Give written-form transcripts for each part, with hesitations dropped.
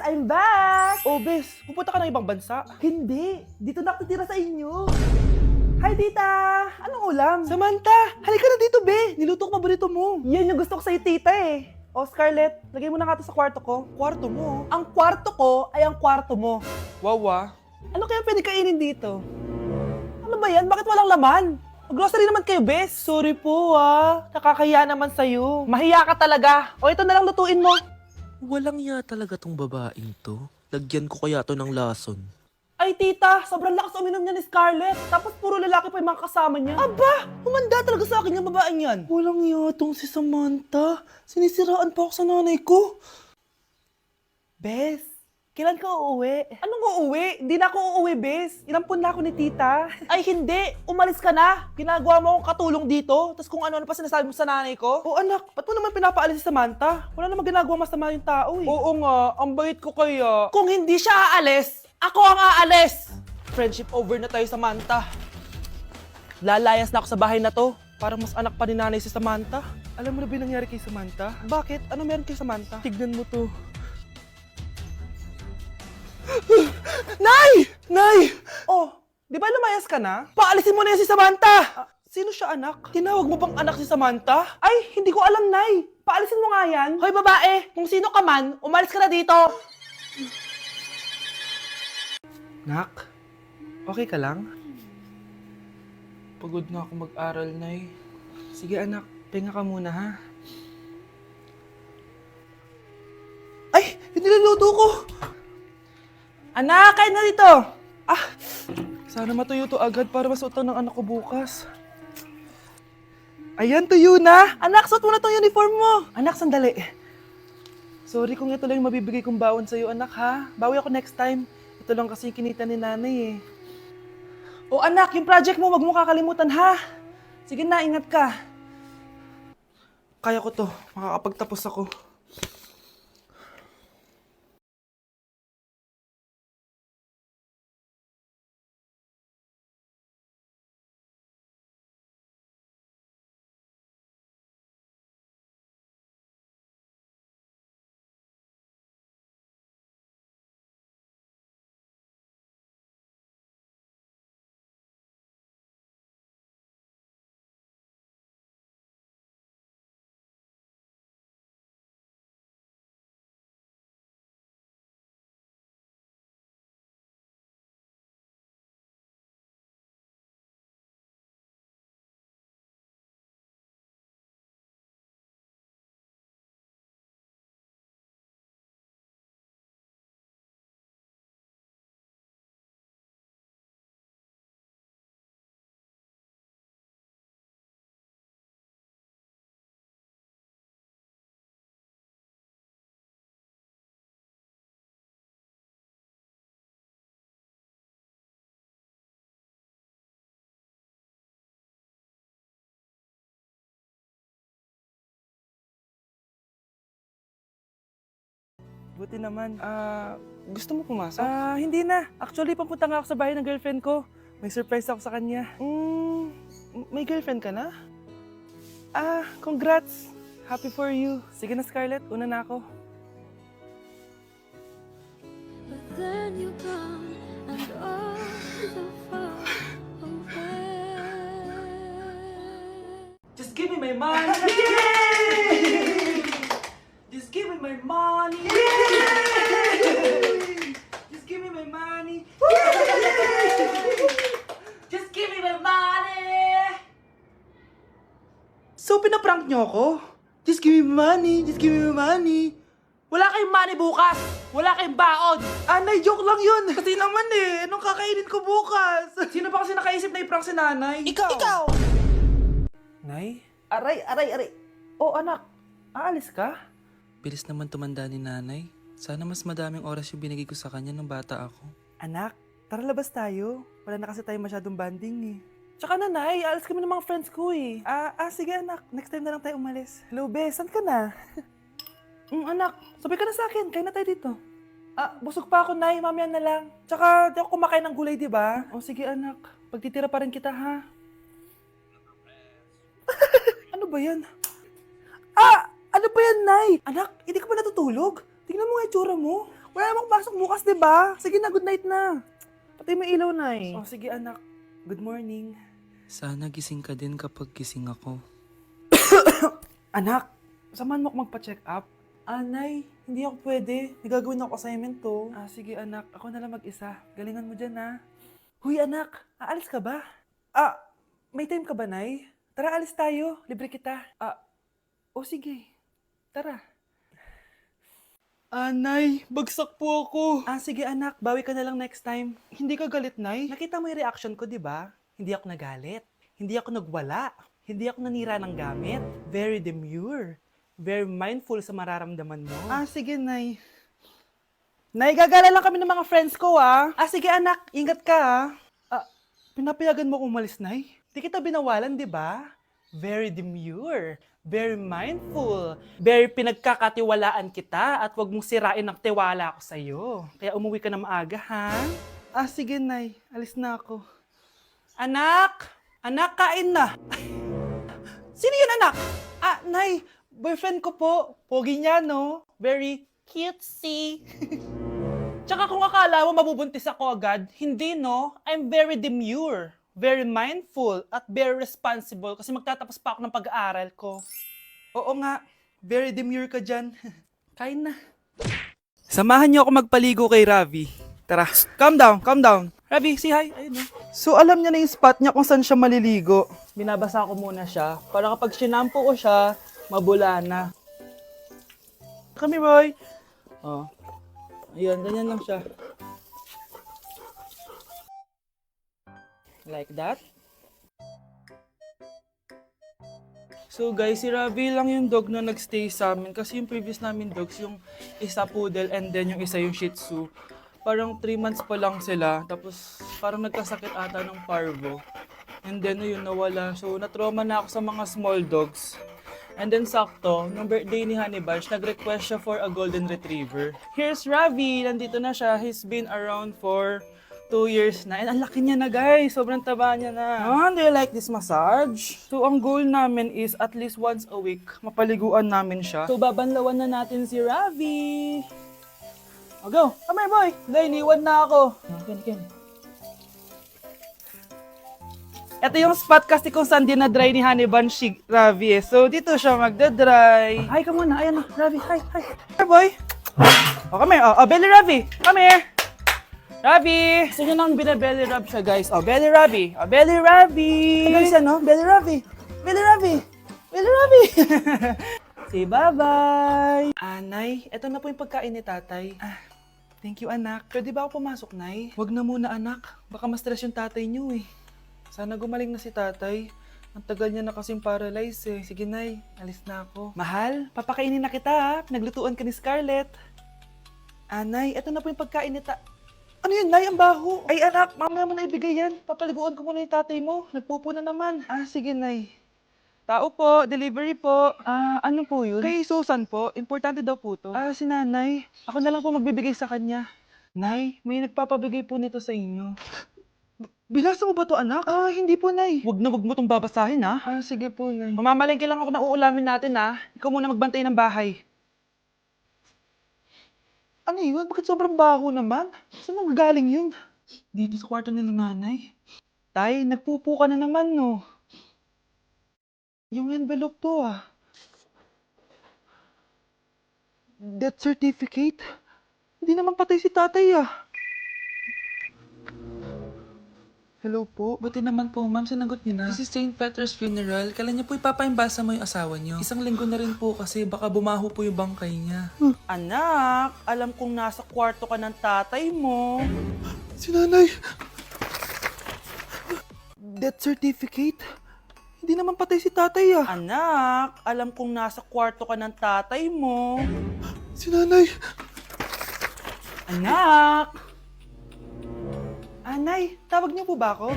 I'm back! Oh, Bes, pupunta ka ng ibang bansa? Hindi, dito na ako titira sa inyo. Hi, tita! Anong ulam? Samantha, halika na dito, Be. Niluto ko paborito mo. Yan yung gusto ko sa'yo, tita eh. Oh, Scarlett, lagay mo na nga to sa kwarto ko. Kwarto mo. Ang kwarto ko ay ang kwarto mo. Wawa. Ano kaya pwede kainin dito? Ano ba yan? Bakit walang laman? Grocery naman kayo, Bes. Sorry po, nakakahiya naman sa'yo. Mahiya ka talaga. O ito na lang lutuin mo. Walang ya talaga tong babaeng to. Lagyan ko kaya to ng lason. Ay, tita, sobrang lakas uminom niya ni Scarlett. Tapos puro lalaki pa yung mga kasama niya. Aba, humanda talaga sa akin yung babaeng yan. Walang iya tong si Samantha. Sinisiraan pa ako sa nanay ko. Bes, kailan ka uuwi? Anong uuwi? Hindi na ako uuwi, Bes. Inampun na ako ni tita. Ay, hindi. Umalis ka na. Ginagawa mo akong katulong dito. Tapos kung ano-ano pa sinasabi mo sa nanay ko. O anak, ba't mo naman pinapaalis si Samantha? Wala namang ginagawa masama yung tao eh. Oo nga, ang bait ko kaya. Kung hindi siya aalis, ako ang aalis! Friendship over na tayo, Samantha. Lalayas na ako sa bahay na to. Parang mas anak pa ni nanay si Samantha. Alam mo na ba yung nangyari kay Samantha? Bakit? Ano meron kay Samantha? Tignan mo to. Nay! Nay! Oh, di ba lumayas ka na? Paalisin mo na yan si Samantha! Sino siya, anak? Tinawag mo bang anak si Samantha? Ay, hindi ko alam, Nay. Paalisin mo nga yan. Hoy, babae! Kung sino ka man, umalis ka na dito! Nak, okay ka lang? Pagod na ako mag-aral, Nay. Sige, anak. Pahinga ka muna, ha? Ay! Yung niluluto ko! Anak, kain na dito. Sana matuyo to agad para masuotan ng anak ko bukas. Ayan, tuyo na! Anak, suot mo na tong uniform mo. Anak, sandali. Sorry kung ito lang yung mabibigay kong baon sa'yo, anak, ha? Bawi ako next time. Ito lang kasi yung kinita ni nanay, eh. O anak, yung project mo, wag mo kakalimutan, ha? Sige na, ingat ka. Kaya ko to. Makakapagtapos ako. Buti naman. Gusto mo pumasok? Hindi na. Actually, papunta nga ako sa bahay ng girlfriend ko. May surprise ako sa kanya. May girlfriend ka na? Congrats. Happy for you. Sige na, Scarlett. Una na ako. But then you gone and all so far away. Just give me my money. Yay! Just give me my money. Yay! Just give me my money. Just give me my money. So, pinaprank niyo ako? Just give me money, just give me money. Wala kayong money bukas. Wala kayong baon. Nay, joke lang yun. Kasi naman anong kakainin ko bukas? Sino ba kasi nakaisip na i-prank si nanay? Ikaw! Nay? Aray. Oh, anak. Aalis ka? Bilis naman tumanda ni nanay. Sana mas madaming oras yung binigay ko sa kanya nung bata ako. Anak, tara labas tayo. Wala na kasi tayo masyadong banding eh. Tsaka nanay, alis kami ng mga friends ko eh. Sige anak, next time na lang tayo umalis. Hello, Bes, saan ka na? Anak, sabay ka na sa akin, kain na tayo dito. Busog pa ako, Nay, mamaya na lang. Tsaka, di ako kumakain ng gulay, di ba? O sige anak, pagtitira pa rin kita, ha? Ano ba yan? Ano ba yan, Nay? Anak, hindi ka ba natutulog? Tingnan mo nga itsura mo. Wala namang pasok bukas, di ba? Sige na, good night na. Patay mo ilaw, Nay. Oh, sige anak. Good morning. Sana gising ka din kapag gising ako. Anak, samahan mo ako magpa-check up. Nay, hindi ako pwede. May gagawin ako assignment to. Sige anak, ako na lang mag-isa. Galingan mo dyan, ha? Huy anak, aalis ka ba? May time ka ba, Nay? Tara, alis tayo. Libre kita. Sige. Tara. Nay, bagsak po ako. Sige anak, bawi ka na lang next time. Hindi ka galit, Nay? Nakita mo yung reaction ko, di ba? Hindi ako nagalit. Hindi ako nagwala. Hindi ako nanira ng gamit. Very demure. Very mindful sa mararamdaman mo. Sige, Nay. Nay, gagala lang kami ng mga friends ko, sige, anak. Ingat ka, Pinapayagan mo kong umalis, Nay? Di kita binawalan, di ba? Very demure. Very mindful. Very pinagkakatiwalaan kita at wag mong sirain ang tiwala ko sa'yo. Kaya umuwi ka na maaga, ha? Sige, Nay. Alis na ako. Anak! Anak, kain na! Sino yun, anak? Nay, boyfriend ko po. Pogi niya, no? Very cutesy. Tsaka kung akala mo mabubuntis ako agad, hindi, no? I'm very demure, very mindful, at very responsible kasi magtatapos pa ako ng pag-aaral ko. Oo nga, very demure ka dyan. Kain na. Samahan niyo ako magpaligo kay Ravi. Tara, calm down, calm down. Ravi, say hi. Ayun, no? So, alam niya na yung spot niya kung saan siya maliligo. Binabasa ko muna siya para kapag sinampo ko siya, mabula na. Come here, boy. Ayun, ganyan lang siya. Like that. So guys, si Ravi lang yung dog na nagstay sa amin kasi yung previous namin dogs, yung isa poodle and then yung isa yung shih tzu. Parang 3 months pa lang sila, tapos parang nagkasakit ata ng parvo. And then yun, nawala. So natrauma na ako sa mga small dogs. And then sakto, nung birthday ni Honey Bunch, nag-request siya for a golden retriever. Here's Ravi, nandito na siya. He's been around for 2 years na. And ang laki niya na, guys. Sobrang taba niya na. Do you like this massage? So ang goal namin is at least once a week, mapaliguan namin siya. So babanlawan na natin si Ravi. Go! Come here, boy! Dahil iniwan na ako. Ken. Ito yung spot kasi kung saan dinadry ni Honey Bunch si Ravi. So, dito siya magdadry. Hi ka muna. Ayan, Ravi. Hi. Here, boy. Come here. Belly Ravi. Come here. Ravi. Gusto nyo nang binabelly rub siya, guys. Belly Ravi. Belly Ravi. Guys, Belly Ravi. Belly Ravi. Belly Ravi. Say bye-bye. Nay, ito na po yung pagkain ni tatay. Thank you, anak. Pwede ba ako pumasok, Nay? Wag na muna, anak. Baka ma-stress yung tatay niyo, eh. Sana gumaling na si tatay. Ang tagal niya na kasing paralyzed, eh. Sige, Nay. Alis na ako. Mahal, papakainin na kita, ha? Pinaglutuan ka ni Scarlett. Nay, ito na po yung pagkain ni Ano yun, Nay? Ang baho. Ay, anak, mamaya mo na ibigay yan. Papaliguan ko muna yung tatay mo. Nagpupo na naman. Sige, Nay. Tao po, delivery po. Ano po yun? Kay Susan po. Importante daw po to. Si Nanay. Ako na lang po magbibigay sa kanya. Nay, may nagpapabigay po nito sa inyo. Binasa mo ba to, anak? Hindi po, Nay. Wag na wag mo tong babasahin, ha? Sige po, Nay. Mamamalengke lang ako na uulamin natin, ha? Ikaw muna magbantay ng bahay. Ano yun? Bakit sobrang baho naman? Saan mo galing yun? Dito sa kwarto nila Nanay. Tay, nagpupo ka na naman, no? Yung envelope to, Death certificate? Hindi naman patay si tatay, Hello po? Buti naman po, ma'am, sinagot niyo na. This is St. Peter's Funeral. Kailan niyo po ipapaimbasa mo yung asawa niyo? 1 linggo na rin po kasi baka bumaho po yung bangkay niya. Anak, alam kong nasa kwarto ka ng tatay mo. Si Nanay. Death certificate? Hindi naman patay si tatay, Anak, alam kong nasa kwarto ka ng tatay mo. Si Nanay. Anak! Nay, tawag niyo po ba ako?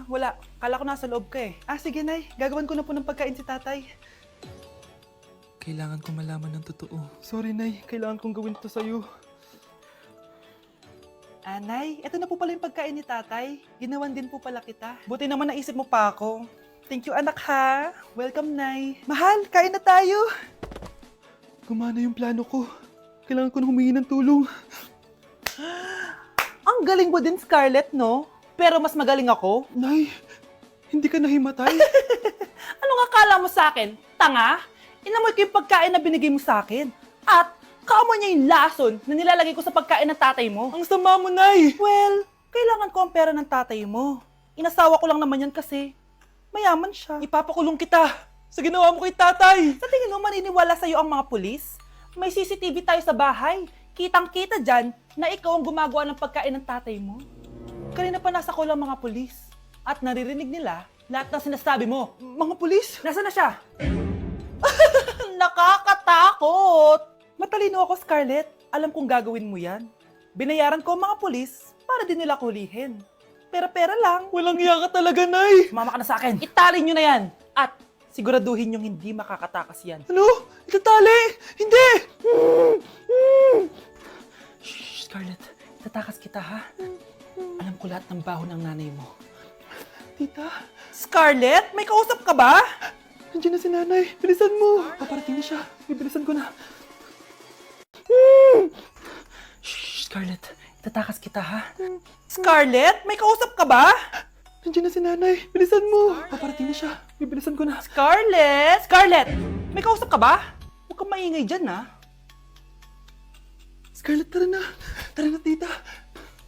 Wala. Kala ko nasa loob ka, eh. Sige, Nay. Gagawan ko na po ng pagkain si tatay. Kailangan ko malaman ng totoo. Sorry, Nay. Kailangan kong gawin ito sa'yo. Nay, ito na po pala yung pagkain ni tatay. Ginawan din po pala kita. Buti naman naisip mo pa ako. Thank you, anak, ha. Welcome, Nay. Mahal, kain na tayo. Gumana yung plano ko. Kailangan ko na humingi ng tulong. Ang galing mo din, Scarlett, no? Pero mas magaling ako. Nay, hindi ka nahimatay. Anong akala mo sa akin? Tanga? Inamoy ko yung pagkain na binigay mo sa akin. At kaamoy niya yung lason na nilalagay ko sa pagkain ng tatay mo. Ang sama mo, Nay. Well, kailangan ko ang pera ng tatay mo. Inasawa ko lang naman yan kasi mayaman siya. Ipapakulong kita sa ginawa mo kay tatay. Sa tingin mo maniniwala sa'yo ang mga pulis? May CCTV tayo sa bahay. Kitang-kita dyan na ikaw ang gumagawa ng pagkain ng tatay mo. Kanina pa nasa kulang mga pulis. At naririnig nila lahat ng sinasabi mo. Mga pulis? Nasaan na siya? Nakakatakot! Matalino ako, Scarlett. Alam kong gagawin mo yan. Binayaran ko ang mga pulis para din nila kulihin. Pera-pera lang. Walang iya ka talaga, Nay. Sumama ka na sa akin. Italin nyo na yan. At siguraduhin yung hindi makakatakas yan. Ano? Itatali? Hindi! Shh, Scarlett. Tatakas kita, ha? Alam ko lahat ng baho ng nanay mo. Tita, Scarlett, may kausap ka ba? nandiyan na si nanay. Bilisan mo. Paparating na siya. Bibilisan ko na. Shh, Scarlett. Tatakas kita, ha? Scarlett, may kausap ka ba? Nandiyan na si nanay. Bilisan mo. Paparating na siya. Bibilisan ko na. Scarlett! Scarlett! May kausap ka ba? Huwag kang maingay dyan, ha? Scarlett, tara na. Tara na, tita.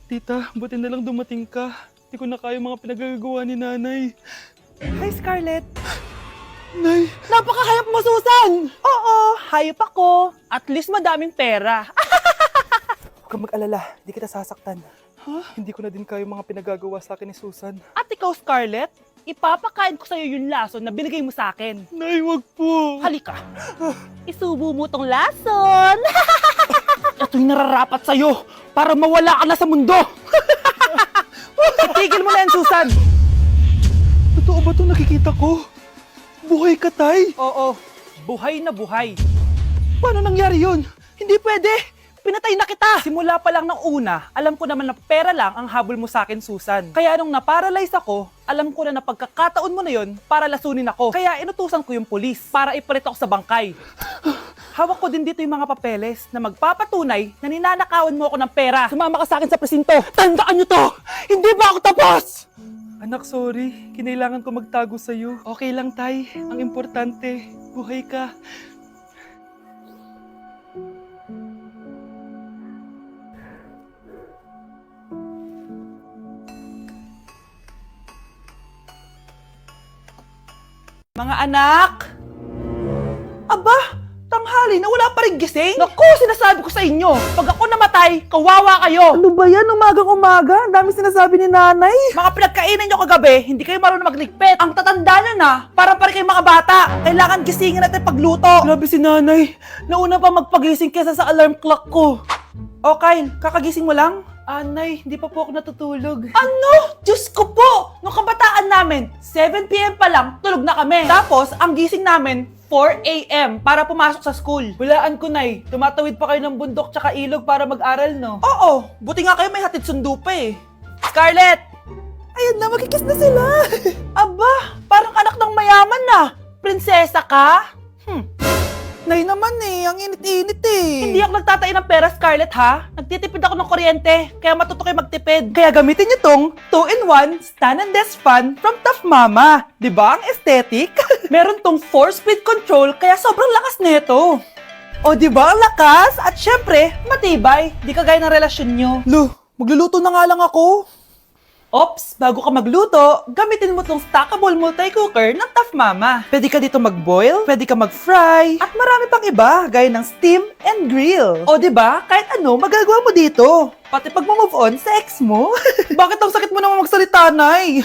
Tita, buti na lang dumating ka. Hindi ko na kaya mga pinagagawa ni nanay. Hi, Scarlett. Nay, Napakahayap mo, Susan! Oo, hayop ako. At least madaming pera. huwag kang mag-alala. Hindi kita sasaktan. Ha? Hindi ko na din kaya mga pinagagawa sa akin ni Susan. At ikaw, Scarlett, ipapakain ko sa'yo yung lason na binigay mo sa akin. Nay, wag po. Halika. Isubo mo tong lason. Ito'y nararapat sa'yo para mawala ka na sa mundo. Itigil mo na yan, Susan. Totoo ba itong nakikita ko? Buhay ka, Tay? Oo, buhay na buhay. Paano nangyari yun? Hindi pwede. Pinatay na kita. Simula pa lang ng una, alam ko naman na pera lang ang habol mo sa akin, Susan. Kaya nung naparalyze ako, alam ko na pagkakataon mo na yon para lasunin ako. Kaya inutusan ko yung polis para ipalit ako sa bangkay. Hawak ko din dito yung mga papeles na magpapatunay na ninanakawan mo ako ng pera. Sumama ka sa akin sa presinto. Tandaan nyo to! Hindi ba ako tapos? Anak, sorry. Kinailangan ko magtago sa'yo. Okay lang, Tay. Ang importante, buhay ka. Mga anak! Aba! Tanghali na wala pa rin gising? Naku, sinasabi ko sa inyo, pag ako namatay, kawawa kayo! Ano ba yan? Umagang-umaga? Ang dami sinasabi ni nanay. Mga pinagkainan nyo kagabi, hindi kayo marunong magligpit. Ang tatanda nyo na, parang pa rin kayo mga bata. Kailangan gisingin natin pagluto. Grabe si nanay. Nauna pa magpagising kesa sa alarm clock ko. O Kyle, kakagising mo lang? Nay, hindi pa po ako natutulog. Ano? Diyos ko po! Nung kabataan namin, 7 p.m. pa lang, tulog na kami. Tapos, ang gising namin, 4 a.m. para pumasok sa school. Walaan ko, Nay. Tumatawid pa kayo ng bundok tsaka ilog para mag-aral, no? Oo, buti nga kayo may hatid sundo pa eh. Scarlett! Ayun na, magkikis na sila. Aba, parang anak ng mayaman na. Prinsesa ka? Nay naman eh, ang init-init eh. Hindi ako nagtatay ng pera, Scarlett, ha? Nagtitipid ako ng kuryente, kaya matuto kayo magtipid. Kaya gamitin niyo tong 2-in-1 Stand and Desk Fan from Tough Mama. Di ba ang aesthetic? Meron tong 4-speed control, kaya sobrang lakas nito. O di ba ang lakas? At syempre, matibay. Di kagaya ng relasyon nyo. Lo, magluluto na nga lang ako. Ops, bago ka magluto, gamitin mo tong stackable multi-cooker ng Tough Mama. Pwede ka dito mag-boil, pwede ka mag-fry, at marami pang iba, gaya ng steam and grill. O di ba? Kahit ano, magagawa mo dito. Pati pag move on sa ex mo. Bakit ang sakit mo naman magsalita, Nay?